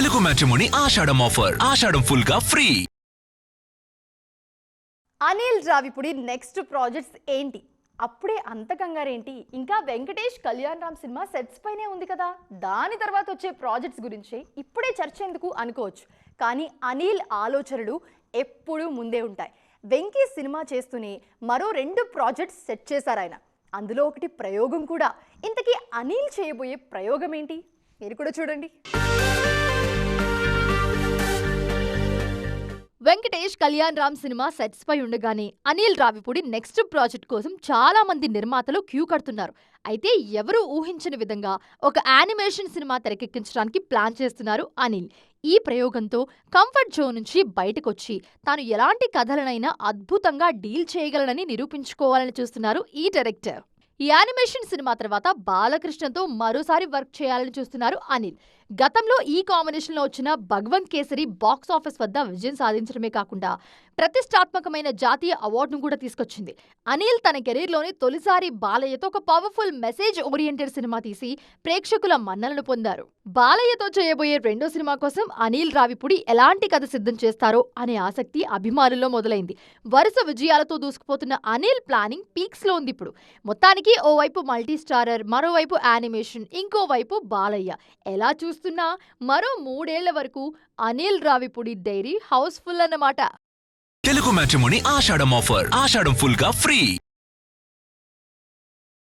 Telugu matrimony ఆషాఢం offer. ఆషాఢం full గా free. Anil Ravipudi next projects ఏంటి? అప్పుడే అంత కంగారేంటి? ఇంకా వెంకటేష్ కళ్యాణ్ రామ్ సినిమా సెట్స్ పైనే ఉంది కదా, దాని తర్వాత వచ్చే ప్రాజెక్ట్స్ గురించి ఇప్పుడే చర్చ ఎందుకు అనుకోవచ్చు. కానీ అనిల్ ఆలోచనలు ఎప్పుడూ ముందే ఉంటాయి. వెంకీ సినిమా చేస్తూనే మరో 2 ప్రాజెక్ట్స్ సెట్ చేశారు ఆయన. అందులో ఒకటి ప్రయోగం కూడా. ఇంతకీ అనిల్ చేయబోయే ప్రయోగం ఏంటి? మీరు కూడా చూడండి. వెంకటేష్ కళ్యాణ్ రామ్ సినిమా సెట్స్ పై ఉండగానే అనిల్ రావిపూడి నెక్స్ట్ ప్రాజెక్ట్ కోసం చాలా మంది నిర్మాతలు క్యూ కడుతున్నారు. అయితే ఎవరూ ఊహించని విధంగా ఒక యానిమేషన్ సినిమా తెరకెక్కించడానికి ప్లాన్ చేస్తున్నారు అనిల్. ఈ ప్రయోగంతో కంఫర్ట్ జోన్ నుంచి బయటకొచ్చి తాను ఎలాంటి కథలనైనా అద్భుతంగా డీల్ చేయగలనని నిరూపించుకోవాలని చూస్తున్నారు ఈ డైరెక్టర్. ఈ యానిమేషన్ సినిమా తర్వాత బాలకృష్ణతో మరోసారి వర్క్ చేయాలని చూస్తున్నారు అనిల్. గతంలో ఈ కాంబినేషన్లో వచ్చిన భగవంత్ కేసరి బాక్స్ ఆఫీస్ వద్ద విజయం సాధించడమే కాకుండా ప్రతిష్టాత్మకమైన జాతీయ అవార్డును కూడా తీసుకొచ్చింది. అనిల్ తన కెరీర్లోని తొలిసారి బాలయ్యతో ఒక పవర్ఫుల్ మెసేజ్ ఓరియంటెడ్ సినిమా తీసి ప్రేక్షకుల మన్ననలు పొందారు. బాలయ్యతో చేయబోయే 2వ సినిమా కోసం అనిల్ రావిపూడి ఎలాంటి కథ సిద్ధం చేస్తారో అనే ఆసక్తి అభిమానుల్లో మొదలైంది. వరుస విజయాలతో దూసుకుపోతున్న అనిల్ ప్లానింగ్ పీక్స్ లో ఉంది ఇప్పుడు. మొత్తానికి ఓవైపు మల్టీ స్టారర్, మరోవైపు యానిమేషన్, ఇంకోవైపు బాలయ్య. ఎలా చూస్తున్నా మరో 3 ఏళ్ల వరకు అనిల్ రావిపూడి డైరీ హౌస్ఫుల్ అన్నమాట. తెలుగు మ్యాట్రిమోనీ ఆషాఢం ఆఫర్. ఆషాఢం ఫుల్ గా ఫ్రీ.